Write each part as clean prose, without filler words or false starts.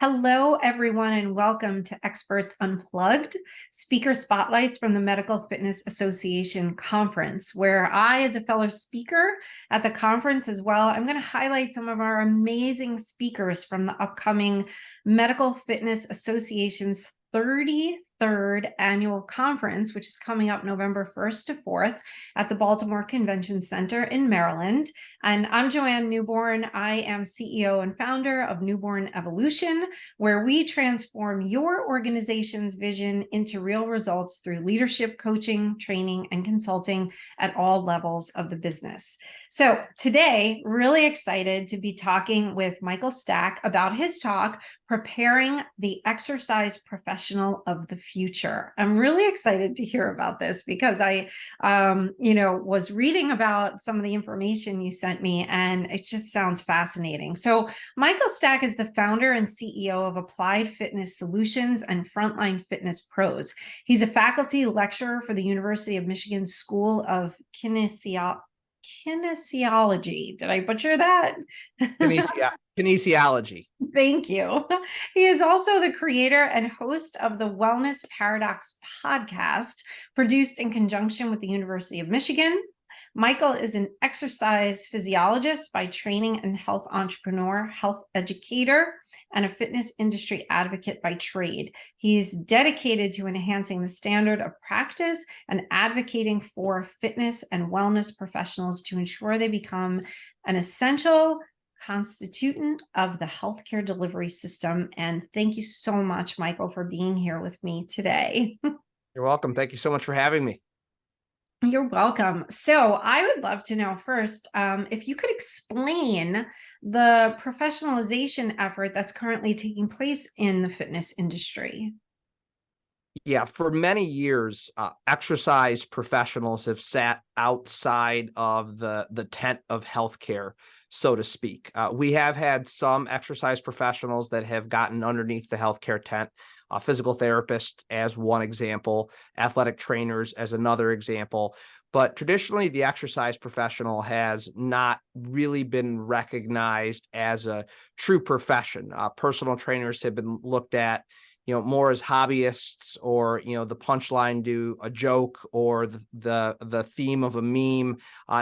Hello, everyone, and welcome to Experts Unplugged, speaker spotlights from the Medical Fitness Association conference, where I, as a fellow speaker at the conference as well, I'm going to highlight some of our amazing speakers from the upcoming Medical Fitness Association's 33rd annual conference, which is coming up November 1st to 4th at the Baltimore Convention Center in Maryland. And I'm Joanne Newborn. I am CEO and founder of Newborn Evolution, where we transform your organization's vision into real results through leadership coaching, training, and consulting at all levels of the business. So today, really excited to be talking with Michael Stack about his talk, Preparing the Exercise Professional of the Future. I'm really excited to hear about this because I was reading about some of the information you sent me, and it just sounds fascinating. So Michael Stack is the founder and CEO of Applied Fitness Solutions and Frontline Fitness Pros. He's a faculty lecturer for the University of Michigan School of Kinesiology. Did I butcher that? Kinesiology. Thank you. He is also the creator and host of the Wellness Paradox podcast, produced in conjunction with the University of Michigan. Michael is an exercise physiologist by training and health entrepreneur, health educator, and a fitness industry advocate by trade. He's dedicated to enhancing the standard of practice and advocating for fitness and wellness professionals to ensure they become an essential constituent of the healthcare delivery system. And thank you so much, Michael, for being here with me today. You're welcome. Thank you so much for having me. You're welcome. So I would love to know first, if you could explain the professionalization effort that's currently taking place in the fitness industry. Yeah, for many years, exercise professionals have sat outside of the tent of healthcare, so to speak. We have had some exercise professionals that have gotten underneath the healthcare tent. Physical therapists as one example, athletic trainers as another example. But traditionally, the exercise professional has not really been recognized as a true profession. Personal trainers have been looked at, more as hobbyists, or, the punchline to a joke, or the theme of a meme,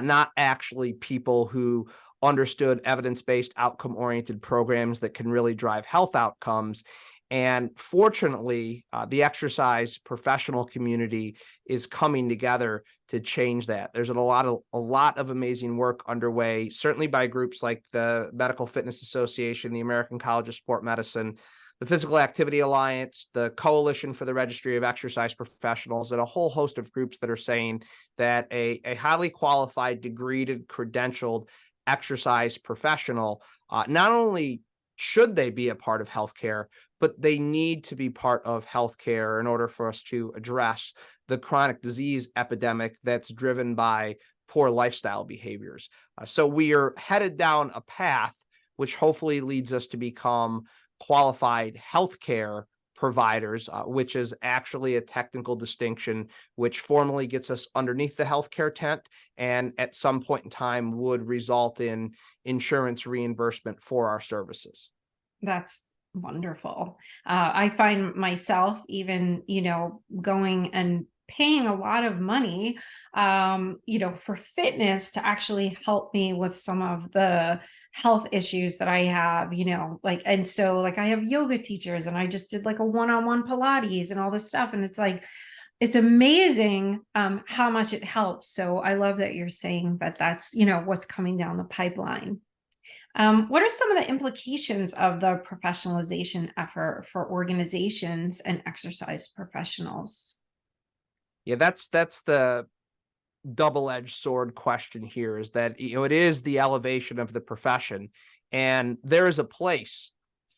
not actually people who understood evidence-based outcome-oriented programs that can really drive health outcomes. And fortunately, the exercise professional community is coming together to change that. There's a lot of amazing work underway, certainly by groups like the Medical Fitness Association, the American College of Sport Medicine, the Physical Activity Alliance, the Coalition for the Registry of Exercise Professionals, and a whole host of groups that are saying that a highly qualified, degreed, credentialed exercise professional, not only should they be a part of healthcare, but they need to be part of healthcare in order for us to address the chronic disease epidemic that's driven by poor lifestyle behaviors. So we are headed down a path which hopefully leads us to become qualified healthcare providers, which is actually a technical distinction, which formally gets us underneath the healthcare tent and at some point in time would result in insurance reimbursement for our services. That's wonderful. I find myself even, going and paying a lot of money, for fitness to actually help me with some of the health issues that I have, and so I have yoga teachers, and I just did like a one-on-one Pilates and all this stuff. And it's amazing how much it helps. So I love that you're saying that that's, what's coming down the pipeline. What are some of the implications of the professionalization effort for organizations and exercise professionals? Yeah, that's the double-edged sword question here, is that, it is the elevation of the profession, and there is a place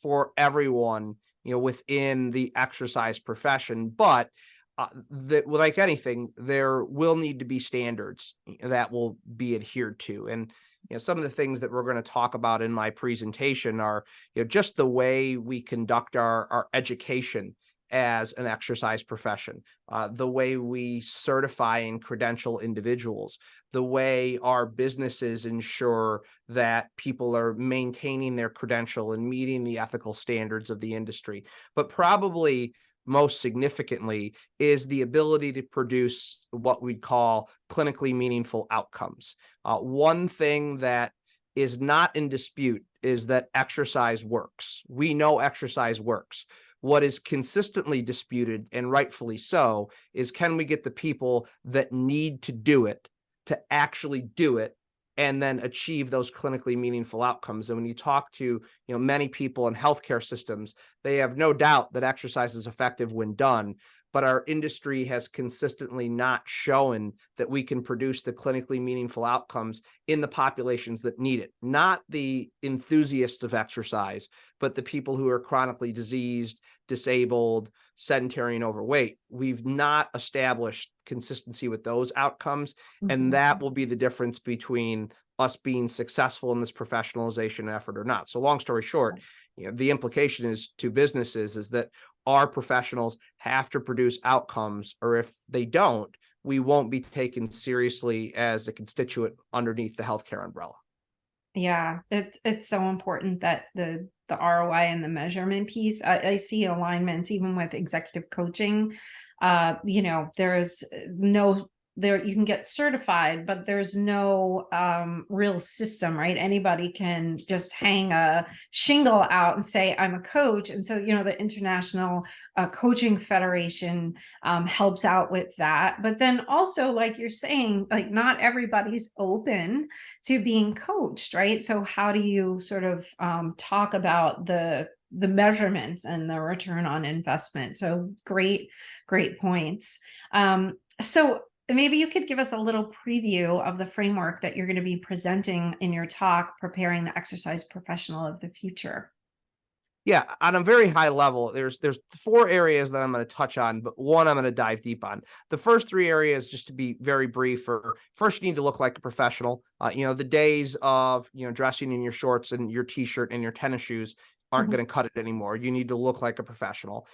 for everyone, within the exercise profession. But that, like anything, there will need to be standards that will be adhered to. And some of the things that we're going to talk about in my presentation are, just the way we conduct our education as an exercise profession, the way we certify and credential individuals, the way our businesses ensure that people are maintaining their credential and meeting the ethical standards of the industry. But probably most significantly is the ability to produce what we'd call clinically meaningful outcomes. One thing that is not in dispute is that exercise works. We know exercise works. What is consistently disputed, and rightfully so, is can we get the people that need to do it to actually do it and then achieve those clinically meaningful outcomes. And when you talk to many people in healthcare systems, they have no doubt that exercise is effective when done, but our industry has consistently not shown that we can produce the clinically meaningful outcomes in the populations that need it. Not the enthusiasts of exercise, but the people who are chronically diseased, disabled, sedentary, and overweight. We've not established consistency with those outcomes, and that will be the difference between us being successful in this professionalization effort or not. So long story short, the implication is to businesses is that our professionals have to produce outcomes, or if they don't, we won't be taken seriously as a constituent underneath the healthcare umbrella. Yeah, it's so important that the ROI and the measurement piece. I see alignments even with executive coaching. There's no there you can get certified, but there's no real system, right? Anybody can just hang a shingle out and say, I'm a coach. And so, the International Coaching Federation helps out with that. But then also, like you're saying, like not everybody's open to being coached, right? So how do you sort of talk about the measurements and the return on investment? So great points. So maybe you could give us a little preview of the framework that you're going to be presenting in your talk, Preparing the Exercise Professional of the Future. Yeah, on a very high level, there's 4 areas that I'm going to touch on, but one I'm going to dive deep on. The first 3 areas, just to be very brief, are first, you need to look like a professional. The days of dressing in your shorts and your t-shirt and your tennis shoes aren't going to cut it anymore. You need to look like a professional.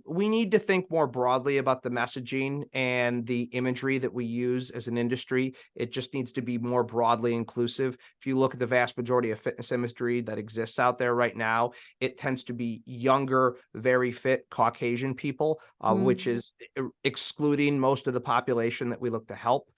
We need to think more broadly about the messaging and the imagery that we use as an industry. It just needs to be more broadly inclusive. If you look at the vast majority of fitness imagery that exists out there right now, it tends to be younger, very fit Caucasian people, which is excluding most of the population that we look to help.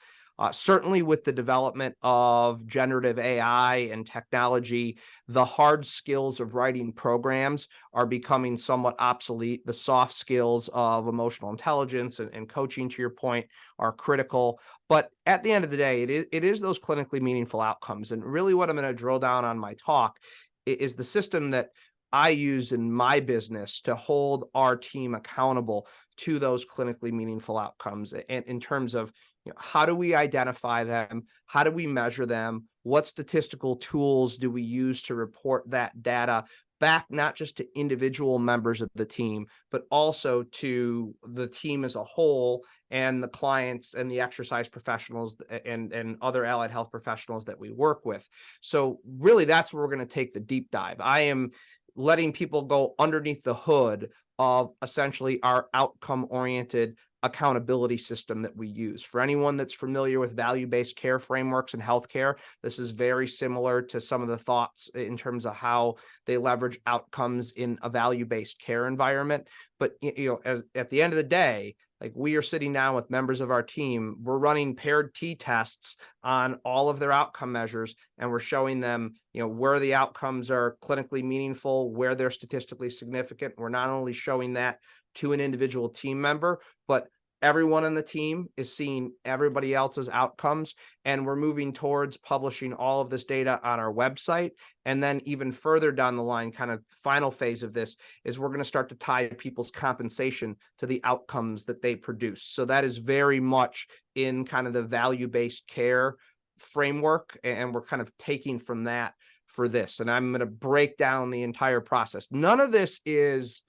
Certainly with the development of generative AI and technology, the hard skills of writing programs are becoming somewhat obsolete. The soft skills of emotional intelligence and coaching, to your point, are critical. But at the end of the day, it is those clinically meaningful outcomes. And really what I'm going to drill down on my talk is the system that I use in my business to hold our team accountable to those clinically meaningful outcomes, and in terms of how do we identify them? How do we measure them? What statistical tools do we use to report that data back, not just to individual members of the team, but also to the team as a whole and the clients and the exercise professionals and other allied health professionals that we work with? So really, that's where we're going to take the deep dive. I am letting people go underneath the hood of essentially our outcome-oriented accountability system that we use. For anyone that's familiar with value-based care frameworks in healthcare, this is very similar to some of the thoughts in terms of how they leverage outcomes in a value-based care environment. But at the end of the day, like, we are sitting down with members of our team, we're running paired t-tests on all of their outcome measures, and we're showing them, where the outcomes are clinically meaningful, where they're statistically significant. We're not only showing that to an individual team member, but everyone on the team is seeing everybody else's outcomes, and we're moving towards publishing all of this data on our website. And then even further down the line, kind of final phase of this, is we're going to start to tie people's compensation to the outcomes that they produce. So that is very much in kind of the value-based care framework, and we're kind of taking from that for this. And I'm going to break down the entire process. None of this is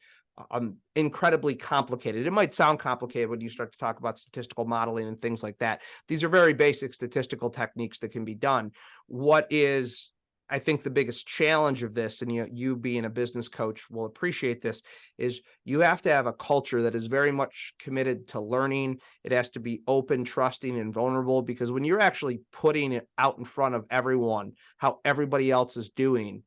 incredibly complicated. It might sound complicated when you start to talk about statistical modeling and things like that. These are very basic statistical techniques that can be done. What is I think the biggest challenge of this, and you being a business coach will appreciate this, is you have to have a culture that is very much committed to learning. It has to be open, trusting, and vulnerable, because when you're actually putting it out in front of everyone, how everybody else is doing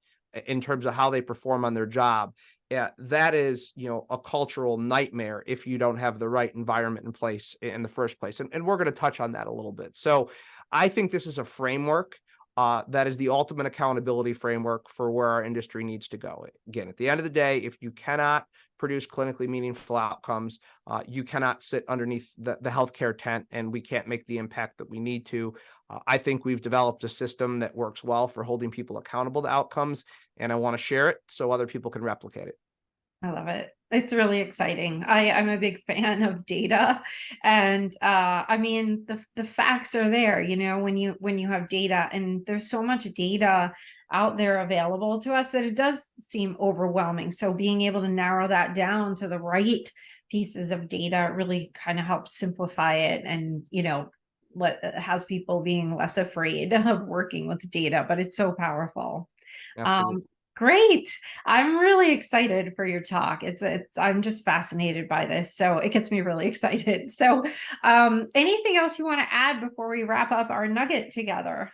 in terms of how they perform on their job, yeah, that is, a cultural nightmare if you don't have the right environment in place in the first place. And we're going to touch on that a little bit. So I think this is a framework that is the ultimate accountability framework for where our industry needs to go. Again, at the end of the day, if you cannot produce clinically meaningful outcomes, you cannot sit underneath the healthcare tent, and we can't make the impact that we need to. I think we've developed a system that works well for holding people accountable to outcomes, and I want to share it so other people can replicate it. I love it. It's really exciting. I'm a big fan of data. And I mean, the facts are there, when you have data, and there's so much data out there available to us that it does seem overwhelming. So being able to narrow that down to the right pieces of data really kind of helps simplify it, and what has people being less afraid of working with data, but it's so powerful. Absolutely. Great. I'm really excited for your talk. I'm just fascinated by this. So it gets me really excited. So anything else you want to add before we wrap up our nugget together?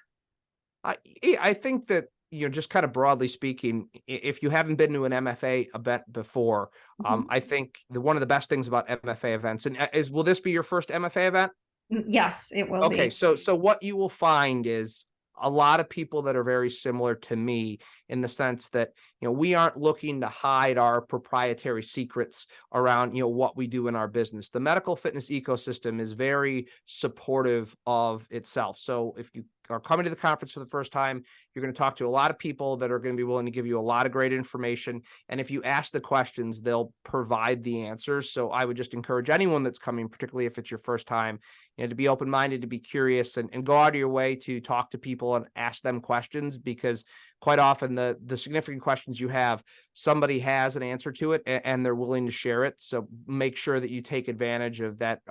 I think that, just kind of broadly speaking, if you haven't been to an MFA event before, Mhm. I think one of the best things about MFA events, and will this be your first MFA event? Yes, it will Okay, be. so what you will find is a lot of people that are very similar to me, in the sense that, we aren't looking to hide our proprietary secrets around, what we do in our business. The medical fitness ecosystem is very supportive of itself. So if you are coming to the conference for the first time, you're going to talk to a lot of people that are going to be willing to give you a lot of great information. And if you ask the questions, they'll provide the answers. So I would just encourage anyone that's coming, particularly if it's your first time, to be open-minded, to be curious, and go out of your way to talk to people and ask them questions, because quite often the significant questions you have, somebody has an answer to it, and they're willing to share it. So make sure that you take advantage of that,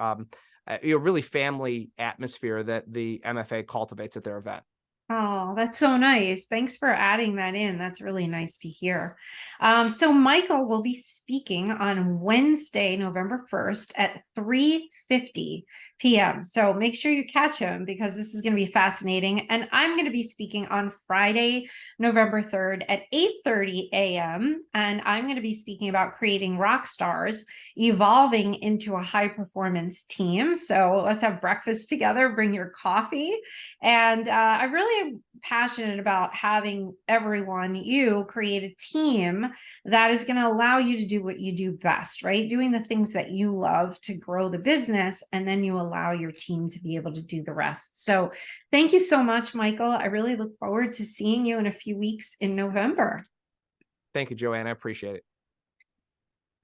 really family atmosphere that the MFA cultivates at their event. Oh, that's so nice. Thanks for adding that in. That's really nice to hear. So Michael will be speaking on Wednesday, November 1st at 3:50 p.m. So make sure you catch him, because this is going to be fascinating. And I'm going to be speaking on Friday, November 3rd at 8:30 a.m. And I'm going to be speaking about creating rock stars, evolving into a high performance team. So let's have breakfast together, bring your coffee. And I really am passionate about having you create a team that is going to allow you to do what you do best, right? Doing the things that you love to grow the business, and then you allow your team to be able to do the rest. So thank you so much, Michael. I really look forward to seeing you in a few weeks in November. Thank you, Joanne. I appreciate it.